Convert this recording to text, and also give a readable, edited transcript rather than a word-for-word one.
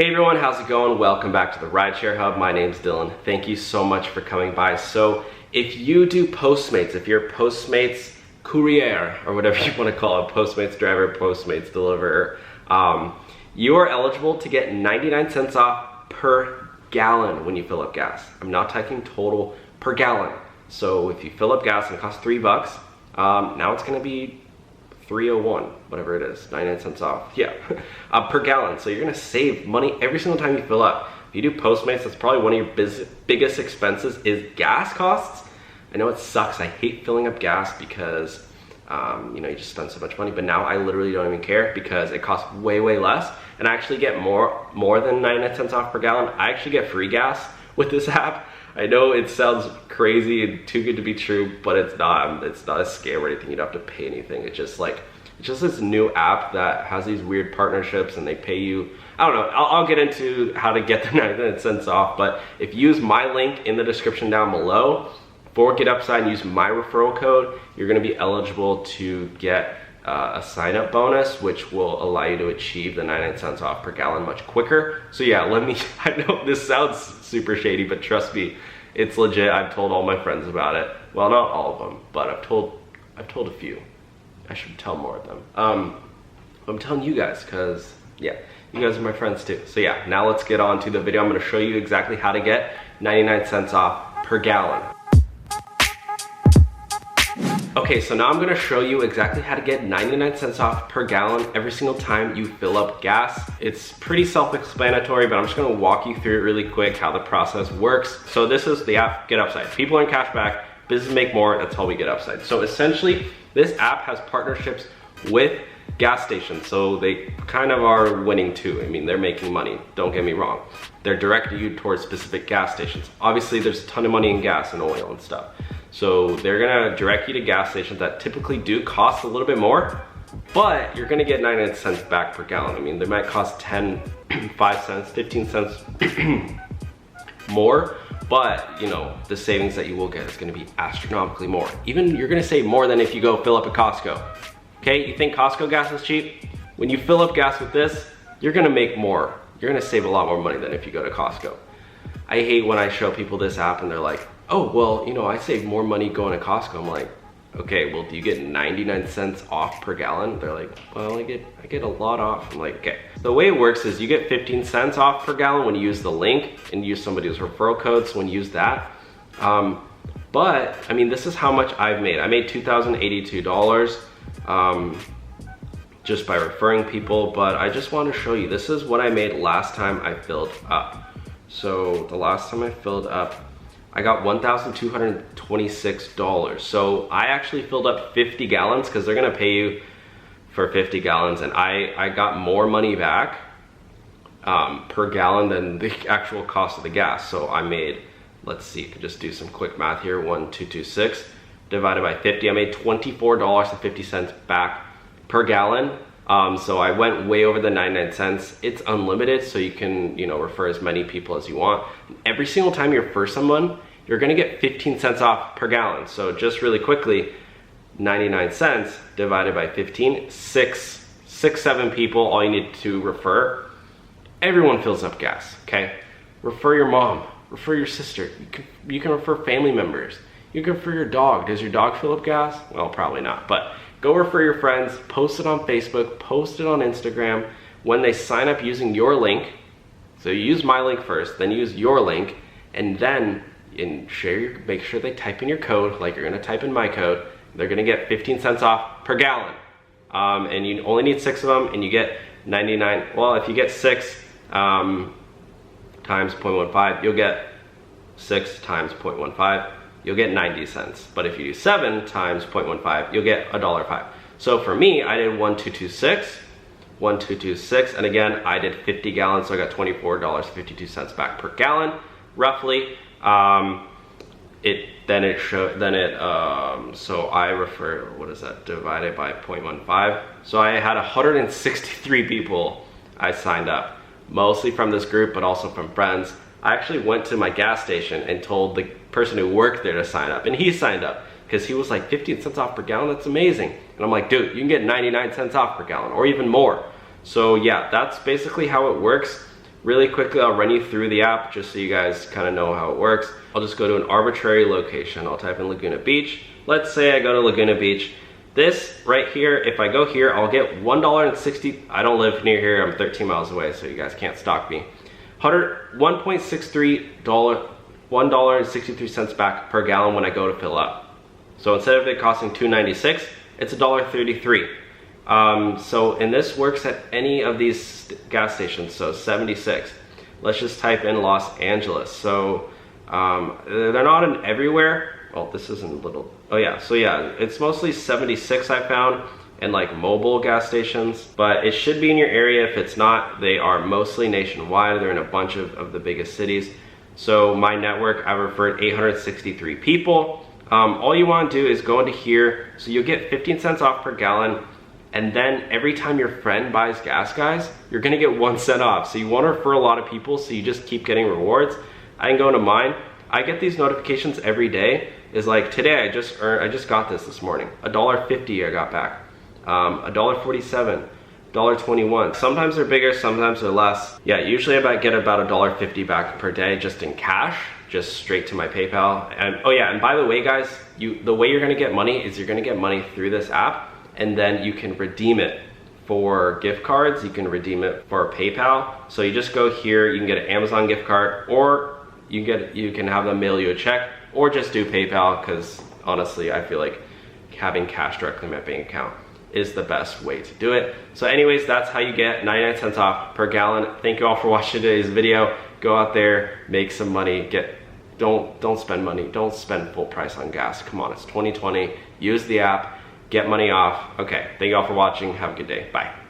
Hey everyone, how's it going? Welcome back to the Rideshare Hub. My name's Dylan. Thank you so much for coming by. So if you do Postmates, if you're Postmates courier or whatever you want to call it, Postmates driver, Postmates deliverer, you are eligible to get 99 cents off per gallon when you fill up gas. I'm not talking total, per gallon. So if you fill up gas and it costs $3, now it's gonna be $3.01, whatever it is, 99 cents off, yeah, per gallon. So you're gonna save money every single time you fill up. If you do Postmates, that's probably one of your biggest expenses is gas costs. I know it sucks, I hate filling up gas because you know, you just spend so much money, but now I literally don't even care because it costs way less, and I actually get more than 99 cents off per gallon. I actually get free gas with this app. I know it sounds crazy and too good to be true, but it's not. It's not a scam or anything. You don't have to pay anything. It's just this new app that has these weird partnerships and they pay you. I don't know. I'll get into how to get the 99 cents off, but if you use my link in the description down below for GetUpside and use my referral code, you're going to be eligible to get a sign-up bonus, which will allow you to achieve the 99 cents off per gallon much quicker. So yeah, I know this sounds super shady, but trust me, it's legit. I've told all my friends about it. Well, not all of them, but I've told a few. I should tell more of them. I'm telling you guys because, yeah, you guys are my friends too. So yeah, now let's get on to the video. I'm gonna show you exactly how to get 99 cents off per gallon. Okay, so now I'm gonna show you exactly how to get 99 cents off per gallon every single time you fill up gas. It's pretty self-explanatory, but I'm just gonna walk you through it really quick, how the process works. So this is the app GetUpside. People earn cash back, business make more, that's how we get upside. So essentially, this app has partnerships with gas stations, so they kind of are winning too. I mean, they're making money, don't get me wrong. They're directing you towards specific gas stations. Obviously, there's a ton of money in gas and oil and stuff. So they're gonna direct you to gas stations that typically do cost a little bit more, but you're gonna get 99 cents back per gallon. I mean, they might cost 10, 5 cents, 15 cents more, but you know, the savings that you will get is gonna be astronomically more. Even you're gonna save more than if you go fill up at Costco. Okay, you think Costco gas is cheap? When you fill up gas with this, you're gonna make more. You're gonna save a lot more money than if you go to Costco. I hate when I show people this app and they're like, oh, well, you know, I save more money going to Costco. I'm like, okay, well, do you get 99 cents off per gallon? They're like, well, I get a lot off. I'm like, okay. The way it works is you get 15 cents off per gallon when you use the link and use somebody's referral code, so when you use that. But, I mean, this is how much I've made. I made $2,082 just by referring people, but I just want to show you, this is what I made last time I filled up. So the last time I filled up, I got $1,226. So I actually filled up 50 gallons because they're gonna pay you for 50 gallons, and I got more money back per gallon than the actual cost of the gas. So I made, let's see, you could just do some quick math here, 1,226 divided by 50. I made $24.50 back per gallon. So I went way over the 99 cents. It's unlimited, so you can, you know, refer as many people as you want. Every single time you refer someone, you're gonna get 15 cents off per gallon. So just really quickly, 99 cents divided by 15, six, 7 people, all you need to refer. Everyone fills up gas, okay? Refer your mom, refer your sister. You can refer family members. You can refer your dog. Does your dog fill up gas? Well, probably not, but go refer your friends, post it on Facebook, post it on Instagram. When they sign up using your link, so you use my link first, then use your link, and then make sure they type in your code like you're gonna type in my code. They're gonna get 15 cents off per gallon. And you only need 6 of them, and you get 99, well, if you get 6 times 0.15, you'll get 6 times 0.15. You'll get 90 cents. But if you do 7 times 0.15, you'll get $1.05. So for me, I did 1,226, and again, I did 50 gallons, so I got $24.52 back per gallon, roughly. So I refer, what is that, divided by 0.15. So I had 163 people I signed up, mostly from this group, but also from friends. I actually went to my gas station and told the person who worked there to sign up, and he signed up because he was like 15 cents off per gallon, that's amazing. And I'm like, dude, you can get 99 cents off per gallon or even more. So yeah, that's basically how it works. Really quickly, I'll run you through the app just so you guys kind of know how it works. I'll just go to an arbitrary location. I'll type in Laguna Beach. Let's say I go to Laguna Beach. This right here, if I go here, I'll get $1.60. I don't live near here, I'm 13 miles away, so you guys can't stalk me. $1.63 back per gallon when I go to fill up. So instead of it costing $2.96, it's $1.33. And this works at any of these gas stations, so 76. Let's just type in Los Angeles. So they're not in everywhere. Well, this isn't a little, oh yeah, so yeah, it's mostly 76 I found, and like mobile gas stations, but it should be in your area. If it's not, they are mostly nationwide. They're in a bunch of the biggest cities. So my network, I referred 863 people. All you want to do is go into here, so you'll get 15 cents off per gallon, and then every time your friend buys gas, guys, you're gonna get 1 cent off. So you want to refer a lot of people, so you just keep getting rewards. I can go into mine. I get these notifications every day. Is like today I just got this morning. $1.50 I got back. $1.47, $1.21. Sometimes they're bigger, sometimes they're less. Yeah, usually I get about $1.50 back per day just in cash, just straight to my PayPal. And oh yeah, and by the way guys, the way you're gonna get money is you're gonna get money through this app, and then you can redeem it for gift cards, you can redeem it for PayPal. So you just go here, you can get an Amazon gift card, or you can have them mail you a check, or just do PayPal, because honestly, I feel like having cash directly in my bank account is the best way to do it. So anyways, that's how you get 99 cents off per gallon. Thank you all for watching today's video. Go out there, make some money. Don't spend money. Don't spend full price on gas. Come on, it's 2020. Use the app, get money off. Okay, thank you all for watching. Have a good day. Bye.